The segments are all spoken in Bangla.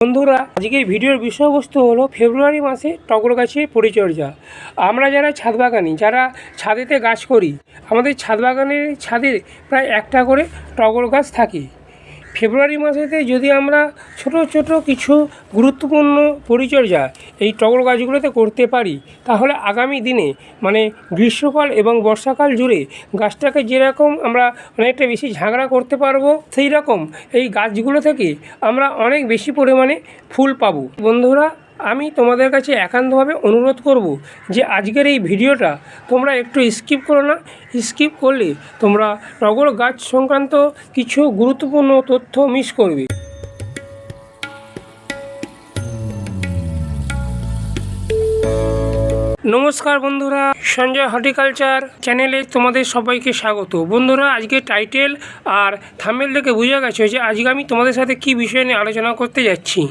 বন্ধুরা, আজকের ভিডিওর বিষয়বস্তু হলো ফেব্রুয়ারি মাসে টগর গাছের পরিচর্যা। আমরা যারা ছাদ বাগানি, যারা ছাদেতে গাছ করি, আমাদের ছাদ বাগানের ছাদে প্রায় একটা করে টগর গাছ থাকে। ফেব্রুয়ারি মাসেতে যদি আমরা ছোট ছোট কিছু গুরুত্বপূর্ণ পরিচর্যা এই টগর গাছগুলোতে করতে পারি, তাহলে আগামী দিনে মানে গ্রীষ্মকাল এবং বর্ষাকাল জুড়ে গাছটাকে যেরকম আমরা অনেকটা বেশি ঝাঁকড়া করতে পারবো, সেই রকম এই গাছগুলো থেকে আমরা অনেক বেশি পরিমাণে ফুল পাবো। বন্ধুরা, আমি তোমাদের কাছে একান্তভাবে অনুরোধ করব যে আজকের এই ভিডিওটা তোমরা একটু স্কিপ করো না। স্কিপ করলে তোমরা টগর গাছ সংক্রান্ত কিছু গুরুত্বপূর্ণ তথ্য মিস করবে। নমস্কার বন্ধুরা, সঞ্জয় হর্টিকালচার চ্যানেলে তোমাদের সবাইকে স্বাগত। বন্ধুরা, আজকে টাইটেল আর থাম্বনেল দেখে বোঝা গেছে যে আজকে আমি তোমাদের সাথে কী বিষয় নিয়ে আলোচনা করতে যাচ্ছি।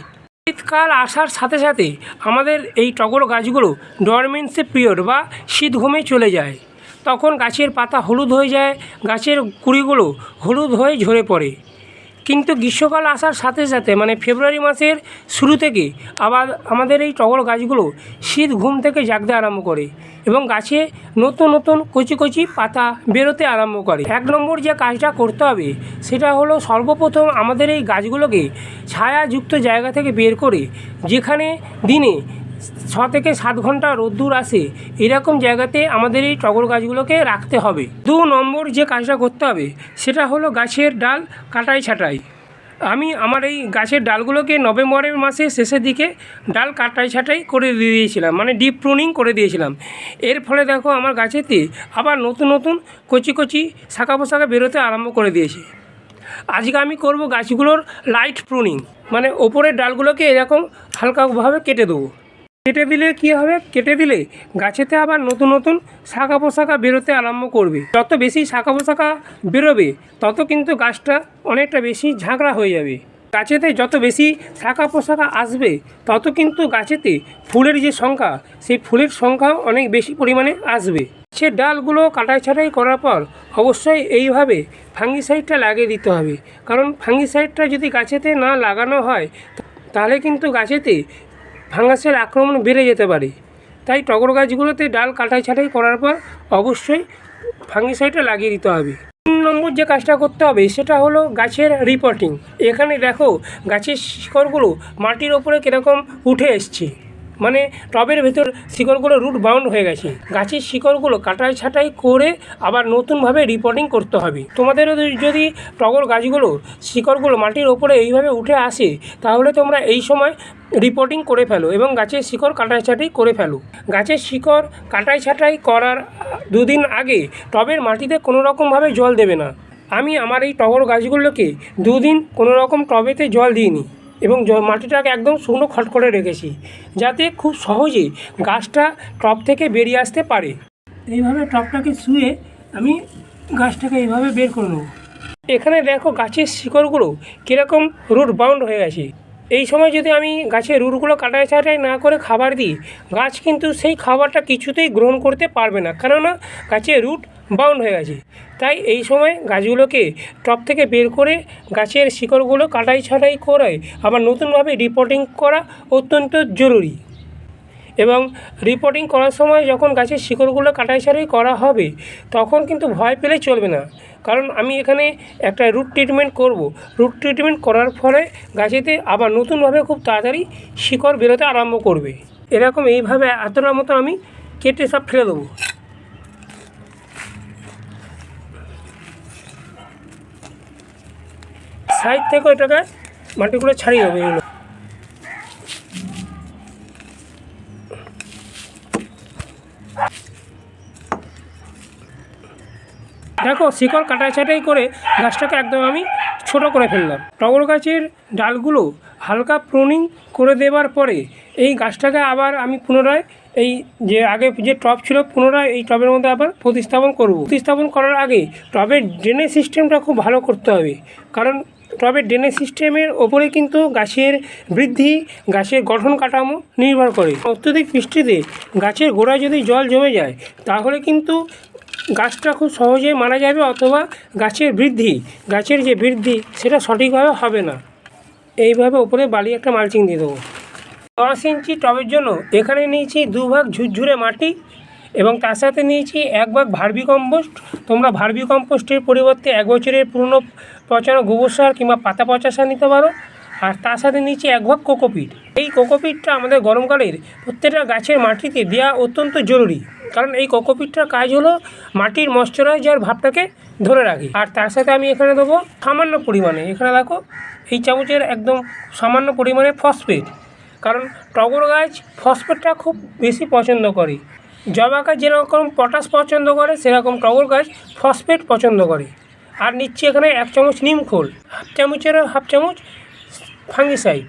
শীতকাল আসার সাথে সাথে আমাদের এই টগর গাছগুলো ডরমেন্সি পিরিয়ড বা শীত ঘুমে চলে যায়। তখন গাছের পাতা হলুদ হয়ে যায়, গাছের কুড়িগুলো হলুদ হয়ে ঝরে পড়ে। কিন্তু গ্রীষ্মকাল আসার সাথে সাথে মানে ফেব্রুয়ারি মাসের শুরু থেকে আবার আমাদের এই টগর গাছগুলো শীত ঘুম থেকে জাগতে আরম্ভ করে এবং গাছে নতুন নতুন কচি কচি পাতা বেরোতে আরম্ভ করে। এক নম্বর যে কাজটা করতে হবে সেটা হলো সর্বপ্রথম আমাদের এই গাছগুলোকে ছায়াযুক্ত জায়গা থেকে বের করে, যেখানে দিনে 6 থেকে 7 ঘন্টা রোদ্দুর আসে, এরকম জায়গাতে আমাদের এই টগর গাছগুলোকে রাখতে হবে। 2 নম্বর যে কাজটা করতে হবে সেটা হলো গাছের ডাল কাটাই ছাঁটাই। আমি আমার এই গাছের ডালগুলোকে নভেম্বরের মাসের শেষের দিকে ডাল কাটাই ছাঁটাই করে দিয়েছিলাম, মানে ডিপ প্রুনিং করে দিয়েছিলাম। এর ফলে দেখো আমার গাছেতে আবার নতুন নতুন কচি কচি শাখা পোশাখা বেরোতে আরম্ভ করে দিয়েছে। আজকে আমি করব গাছগুলোর লাইট প্রুনিং, মানে ওপরের ডালগুলোকে এরকম হালকাভাবে কেটে দেবো। কেটে দিলে কী হবে, কেটে দিলে গাছেতে আবার নতুন নতুন শাখা পোশাখা বেরোতে আরম্ভ করবে। যত বেশি শাখা পোশাখা বেরোবে তত কিন্তু গাছটা অনেকটা বেশি ঝাঁকড়া হয়ে যাবে। গাছেতে যত বেশি শাখা পোশাখা আসবে তত কিন্তু গাছেতে ফুলের যে সংখ্যা, সেই ফুলের সংখ্যাও অনেক বেশি পরিমাণে আসবে। সে ডালগুলো কাটাই ছাঁটাই করার পর অবশ্যই এইভাবে ফাঙ্গিসাইডটা লাগিয়ে দিতে হবে, কারণ ফাঙ্গিসাইডটা যদি গাছেতে না লাগানো হয় তাহলে কিন্তু গাছেতে ফাঙ্গাসের আক্রমণ বেড়ে যেতে পারে। তাই টগর গাছগুলোতে ডাল কাটাই ছাঁটাই করার পর অবশ্যই ফাঙ্গিসাইডটা লাগিয়ে দিতে হবে। 3 নম্বর যে কাজটা করতে হবে সেটা হলো গাছের রিপোর্টিং। এখানে দেখো গাছের শিকড়গুলো মাটির ওপরে কীরকম উঠে এসছে, মানে টবের ভেতর শিকড়গুলো রুট বাউন্ড হয়ে গেছে। গাছের শিকড়গুলো কাটাই ছাঁটাই করে আবার নতুনভাবে রিপোর্টিং করতে হবে। তোমাদেরও যদি টগর গাছগুলো শিকড়গুলো মাটির ওপরে এইভাবে উঠে আসে তাহলে তোমরা এই সময় রিপোর্টিং করে ফেলো এবং গাছের শিকড় কাটাই ছাঁটাই করে ফেলো। গাছের শিকড় কাটাই ছাঁটাই করার 2 দিন আগে টবের মাটিতে কোনো রকমভাবে জল দেবে না। আমি আমার এই টগর গাছগুলোকে 2 দিন কোনো রকম টবেতে জল দিইনি এবং মাটিটাকে একদম শুকনো খট করে রেখেছি, যাতে খুব সহজে গাছটা টব থেকে বেরিয়ে আসতে পারে। এইভাবে টবটাকে শুয়ে আমি গাছটাকে এইভাবে বের করে নেব। এখানে দেখো গাছের শিকড়গুলো কীরকম রুট বাউন্ড হয়ে গেছে। এই সময় যদি আমি গাছের রুটগুলো কাটাই ছাঁটাই না করে খাবার দিই, গাছ কিন্তু সেই খাবারটা কিছুতেই গ্রহণ করতে পারবে না, কেননা গাছের রুট বাউন্ড হয়ে গেছে। তাই এই সময় গাছগুলোকে টব থেকে বের করে গাছের শিকড়গুলো কাটাই ছাঁটাই করে আবার নতুনভাবে রিপোর্টিং করা অত্যন্ত জরুরি। এবং রিপোর্টিং করার সময় যখন গাছের শিকড়গুলো কাটাই ছাঁটাই করা হবে তখন কিন্তু ভয় পেলে চলবে না, কারণ আমি এখানে একটা রুট ট্রিটমেন্ট করব। রুট ট্রিটমেন্ট করার ফলে গাছেতে আবার নতুনভাবে খুব তাড়াতাড়ি শিকড় বেরোতে আরম্ভ করবে। এরকম এইভাবে এতটার মতো আমি কেটে সব ফেলে দেবো। সাইড থেকে এটাকে মাটিগুলো ছাড়িয়ে দেবো। এগুলো দেখো শিকড় কাটাই ছাঁটাই করে গাছটাকে একদম আমি ছোট করে ফেললাম। টগর গাছের ডালগুলো হালকা প্রুনিং করে দেওয়ার পরে এই গাছটাকে আবার আমি পুনরায় এই যে আগে যে টব ছিল পুনরায় এই টবের মধ্যে আবার প্রতিস্থাপন করব। প্রতিস্থাপন করার আগে টবের ড্রেনেজ সিস্টেমটা খুব ভালো করতে হবে, কারণ টবের ড্রেনেজ সিস্টেমের ওপরে কিন্তু গাছের বৃদ্ধি, গাছের গঠন কাঠামো নির্ভর করে। অত্যধিক বৃষ্টিতে গাছের গোড়ায় যদি জল জমে যায় তাহলে কিন্তু গাছটা খুব সহজে মারা যাবে, অথবা গাছের যে বৃদ্ধি সেটা সঠিকভাবে হবে না। এইভাবে ওপরে বালি একটা মালচিং দিয়ে দেবো। 10 ইঞ্চি টবের জন্য এখানে নিয়েছি 2 ভাগ ঝুরঝুরে মাটি এবং তার সাথে নিয়েছি 1 ভাগ ভার্মি কম্পোস্ট। তোমরা ভার্মি কম্পোস্টের পরিবর্তে 1 বছরের পুরনো পচানো গোবর সার কিংবা পাতা পচা সার নিতে পারো। আর তার সাথে নিয়েছি 1 ভাগ কোকোপিট। এই কোকোপিটটা আমাদের গরমকালের প্রত্যেকটা গাছের মাটিতে দেওয়া অত্যন্ত জরুরি, কারণ এই কোকোপিটটার কাজ হলো মাটির ময়েশ্চারাইজার ভাবটাকে ধরে রাখে। আর তার সাথে আমি এখানে দেবো সামান্য পরিমাণে, এখানে দেখো এই চামচের একদম সামান্য পরিমাণে ফসফেট, কারণ টগর গাছ ফসফেটটা খুব বেশি পছন্দ করে। জবা গাছ যেরকম পটাশ পছন্দ করে সেরকম টগর গাছ ফসফেট পছন্দ করে। আর নিচ্ছি এখানে 1 চামচ নিম খোল, হাফ চামচ ফাঙ্গিসাইড।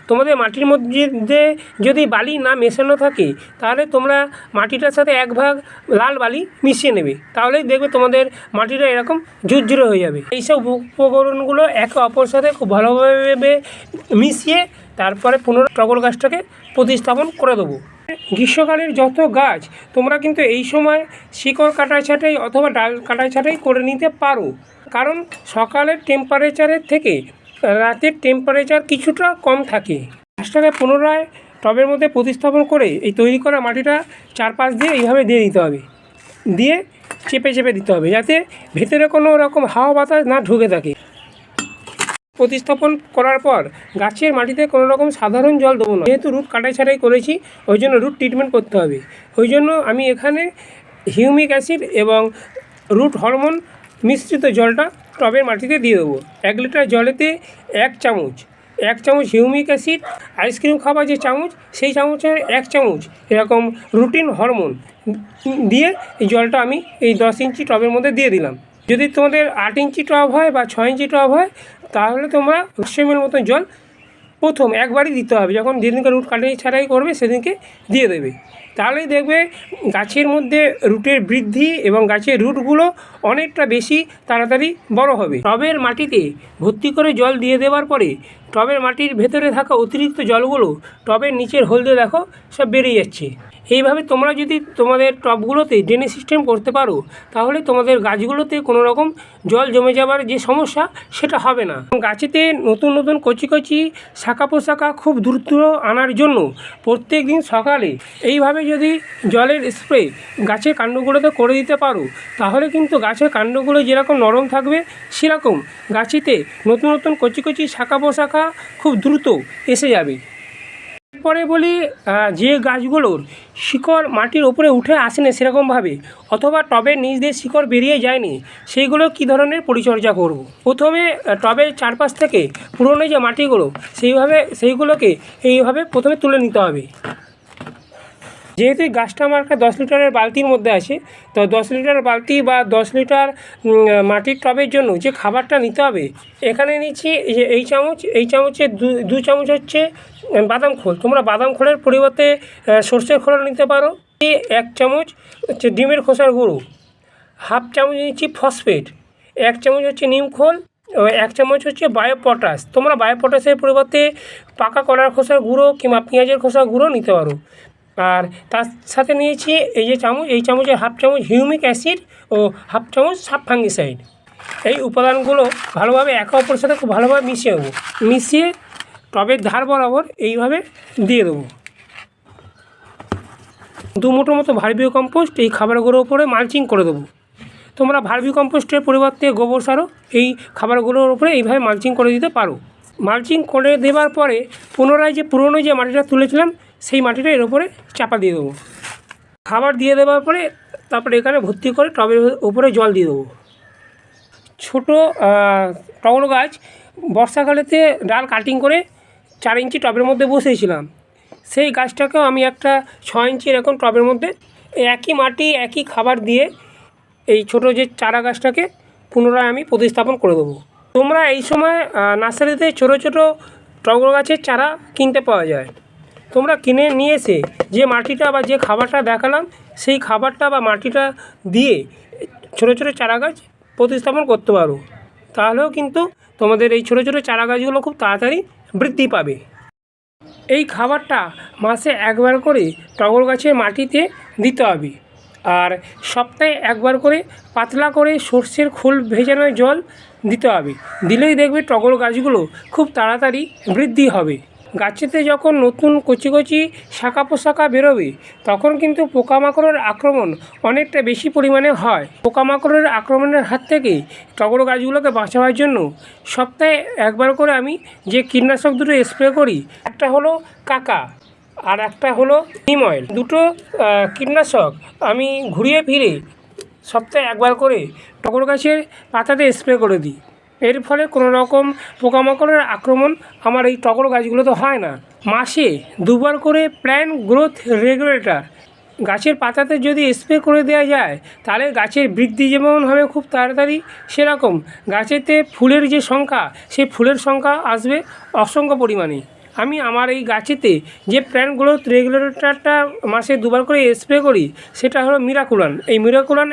তোমাদের মাটির মধ্যে যদি বালি না মেশানো থাকে তাহলে তোমরা মাটিটার সাথে 1 ভাগ লাল বালি মিশিয়ে নেবে, তাহলেই দেখবে তোমাদের মাটিটা এরকম ঝুরঝুরে হয়ে যাবে। এইসব উপকরণগুলো একে অপর সাথে খুব ভালোভাবে মিশিয়ে তারপরে পুনরায় টগর গাছটাকে প্রতিস্থাপন করে দেবো। গ্রীষ্মকালের যত গাছ তোমরা কিন্তু এই সময় শিকড় কাটা ছাঁটাই অথবা ডাল কাটা ছাঁটাই করে নিতে পারো, কারণ সকালের টেম্পারেচারের থেকে রাতের টেম্পারেচার কিছুটা কম থাকে। গাছটাকে পুনরায় টবের মধ্যে প্রতিস্থাপন করে এই তৈরি করা মাটিটা চারপাশ দিয়ে এইভাবে দিয়ে দিতে হবে, দিয়ে চেপে চেপে দিতে হবে যাতে ভেতরে কোনো রকম হাওয়া বাতাস না ঢুকে থাকে। প্রতিস্থাপন করার পর গাছের মাটিতে কোনো রকম সাধারণ জল দেবো না, যেহেতু রুট কাটাই ছাটাই করেছি ওই জন্য রুট ট্রিটমেন্ট করতে হবে। ওই জন্য আমি এখানে হিউমিক অ্যাসিড এবং রুট হরমোন মিশ্রিত জলটা টবের মাটিতে দিয়ে দেবো। 1 লিটার জলেতে 1 চামচ হিউমিক অ্যাসিড, আইসক্রিম খাবার যে চামচ সেই চামচের 1 চামচ এরকম রুটিন হরমোন দিয়ে এই জলটা আমি এই 10 ইঞ্চি টবের মধ্যে দিয়ে দিলাম। যদি তোমাদের 8 ইঞ্চি টব হয় বা 6 ইঞ্চি টব হয় তাহলে তোমরা 100 ml মতো জল প্রথম একবারই দিতে হবে, যখন যেদিনকে রুট কাটাই ছাড়াই করবে সেদিনকে দিয়ে দেবে। তাহলেই দেখবে গাছের মধ্যে রুটের বৃদ্ধি এবং গাছের রুটগুলো অনেকটা বেশি তাড়াতাড়ি বড় হবে। টবের মাটিতে ভর্তি করে জল দিয়ে দেওয়ার পরে টবের মাটির ভেতরে থাকা অতিরিক্ত জলগুলো টবের নিচের হোল দিয়ে দেখো সব বেরিয়ে যাচ্ছে। এইভাবে তোমরা যদি তোমাদের টবগুলোতে ড্রেনেজ সিস্টেম করতে পারো তাহলে তোমাদের গাছগুলোতে কোনো রকম জল জমে যাবার যে সমস্যা সেটা হবে না। গাছেতে নতুন নতুন কচি কচি শাখা পোশাখা খুব দ্রুত আনার জন্য প্রত্যেক দিন সকালে এইভাবে যদি জলের স্প্রে গাছের কাণ্ডগুলোতে করে দিতে পারো তাহলে কিন্তু গাছের কাণ্ডগুলো যেরকম নরম থাকবে সেরকম গাছেতে নতুন নতুন কচি কচি শাখা পোশাখা খুব দ্রুত এসে যাবে। পরে বলি যে গাছগুলোর শিকড় মাটির ওপরে উঠে আসেনি সেরকমভাবে অথবা টবের নিচ দিয়ে শিকড় বেরিয়ে যায়নি সেইগুলো কী ধরনের পরিচর্যা করব। প্রথমে টবের চারপাশ থেকে পুরনো যে মাটিগুলো সেইগুলোকে এইভাবে প্রথমে তুলে নিতে হবে। যেহেতু গাছটা আমার 10 লিটারের বালতির মধ্যে আছে, তো 10 লিটার বালতি বা 10 লিটার মাটির টবের জন্য যে খাবারটা নিতে হবে এখানে নিচ্ছি এই চামচের 2 চামচ হচ্ছে বাদাম খোল। তোমরা বাদাম খোলের পরিবর্তে সর্ষের খোল নিতে পারো। 1 চামচ হচ্ছে ডিমের খোসার গুঁড়ো, হাফ চামচ নিচ্ছি ফসফেট, 1 চামচ হচ্ছে নিম খোল, 1 চামচ হচ্ছে বায়ো পটাশ। তোমরা বায়ো পটাশের পরিবর্তে পাকা কলার খোসার গুঁড়ো কিংবা পেঁয়াজের খোসার গুঁড়ো নিতে পারো। আর তার সাথে নিয়েছি এই চামচের হাফ চামচ হিউমিক অ্যাসিড ও হাফ চামচ ফাঙ্গিসাইড। এই উপাদানগুলো ভালোভাবে একে অপরের সাথে খুব ভালোভাবে মিশিয়ে টবের ধার বরাবর এইভাবে দিয়ে দেবো। 2 মুঠো মতো ভার্মি কম্পোস্ট এই খাবারগুলোর উপরে মালচিং করে দেবো। তোমরা ভার্মি কম্পোস্টের পরিবর্তে গোবর সারও এই খাবারগুলোর উপরে এইভাবে মালচিং করে দিতে পারো। মালচিং করে দেওয়ার পরে পুনরায় যে পুরনো যে মাটিটা তুলেছিলাম সেই মাটিটা এর উপরে চাপা দিয়ে দেবো। খাবার দিয়ে দেওয়ার পরে তারপরে এখানে ভর্তি করে টবের উপরে জল দিয়ে দেবো। ছোটো টগর গাছ বর্ষাকালেতে ডাল কাটিং করে 4 ইঞ্চি টবের মধ্যে বসিয়েছিলাম, সেই গাছটাকেও আমি একটা 6 ইঞ্চি এরকম টবের মধ্যে একই মাটি একই খাবার দিয়ে এই ছোটো যে চারা গাছটাকে পুনরায় আমি প্রতিস্থাপন করে দেবো। তোমরা এই সময় নার্সারিতে ছোটো ছোটো টগর গাছের চারা কিনতে পাওয়া যায়। তোমরা কিনে নিয়ে এসে যে মাটিটা বা যে খাবারটা দেখালাম সেই খাবারটা বা মাটিটা দিয়ে ছোটো ছোটো চারা গাছ প্রতিস্থাপন করতে পারো, তাহলেও কিন্তু তোমাদের এই ছোটো ছোটো চারা গাছগুলো খুব তাড়াতাড়ি বৃদ্ধি পাবে। এই খাবারটা মাসে 1 বার করে টগর গাছের মাটিতে দিতে হবে। আর সপ্তাহে 1 বার করে পাতলা করে সর্ষের খোল ভেজানো জল দিতে হবে। দিলেই দেখবে টগর গাছগুলো খুব তাড়াতাড়ি বৃদ্ধি হবে। গাছেতে যখন নতুন কচি কচি শাখা পোশাখা বেরোবে তখন কিন্তু পোকামাকড়ের আক্রমণ অনেকটা বেশি পরিমাণে হয়। পোকামাকড়ের আক্রমণের হাত থেকে টগর গাছগুলোকে বাঁচাবার জন্য সপ্তাহে একবার করে আমি যে কীটনাশক দুটো স্প্রে করি, একটা হলো কাকা আর একটা হলো নিম অয়েল। দুটো কীটনাশক আমি ঘুরিয়ে ফিরে সপ্তাহে একবার করে টগর গাছের পাতাতে স্প্রে করে দিই। এর ফলে কোনো রকম পোকামাকড়ের আক্রমণ আমার এই টগর গাছগুলোতে হয় না। মাসে দুবার করে প্ল্যান্ট গ্রোথ রেগুলেটর গাছের পাতাতে যদি স্প্রে করে দেওয়া যায় তাহলে গাছের বৃদ্ধি যেমন হবে খুব তাড়াতাড়ি, সেরকম গাছেতে ফুলের যে সংখ্যা সেই ফুলের সংখ্যা আসবে অসংখ্য পরিমাণে। আমি আমার এই গাছেতে যে প্ল্যান্ট গ্রোথ রেগুলেটরটা মাসে দুবার করে স্প্রে করি সেটা হলো মিরাকুলান। এই মিরাকুলান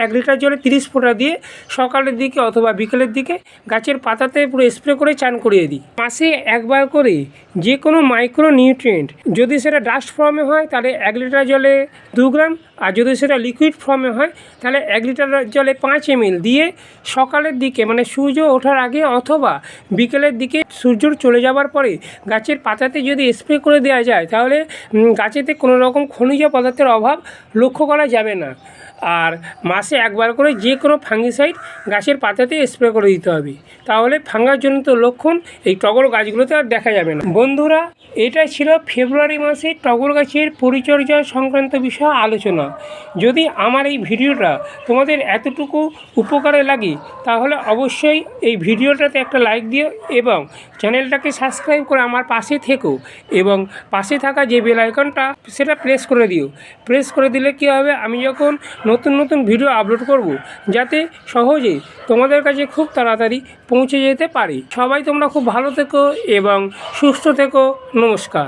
1 লিটার জলে 30 ফোঁটা দিয়ে সকালের দিকে অথবা বিকেলের দিকে গাছের পাতাতে পুরো স্প্রে করে চান করিয়ে দিই। মাসে একবার করে যে কোনো মাইক্রো নিউট্রিয়েন্ট, যদি সেটা ডাস্ট ফর্মে হয় তাহলে 1 লিটার জলে 2 গ্রাম, আর যদি সেটা লিকুইড ফর্মে হয় তাহলে 1 লিটার জলে 5 ml দিয়ে সকালের দিকে মানে সূর্য ওঠার আগে অথবা বিকেলের দিকে সূর্য চলে যাবার পরে গাছের পাতাতে যদি স্প্রে করে দেওয়া যায় তাহলে গাছেতে কোনো রকম খনিজ পদার্থের অভাব লক্ষ্য করা যাবে না। আর মাসে একবার করে যে কোনো ফাঙ্গিসাইড গাছের পাতাতে স্প্রে করে দিতে হবে, তাহলে ফাঙ্গাসজনিত লক্ষণ এই টগর গাছগুলোতে আর দেখা যাবে না। বন্ধুরা, এটা ছিল ফেব্রুয়ারি মাসে টগর গাছের পরিচর্যা সংক্রান্ত বিষয়ে আলোচনা। যদি আমার এই ভিডিওটা তোমাদের এতটুকু উপকারে লাগে তাহলে অবশ্যই এই ভিডিওটাতে একটা লাইক দিও এবং চ্যানেলটাকে সাবস্ক্রাইব করে আমার পাশে থেকো এবং পাশে থাকা যে বেল আইকনটা সেটা প্রেস করে দিও। প্রেস করে দিলে কী হবে, আমি যখন নতুন নতুন ভিডিও আপলোড করব যাতে সহজেই তোমাদের কাছে খুব তাড়াতাড়ি পৌঁছে যেতে পারে। সবাই তোমরা খুব ভালো থেকো এবং সুস্থ থেকো। নমস্কার।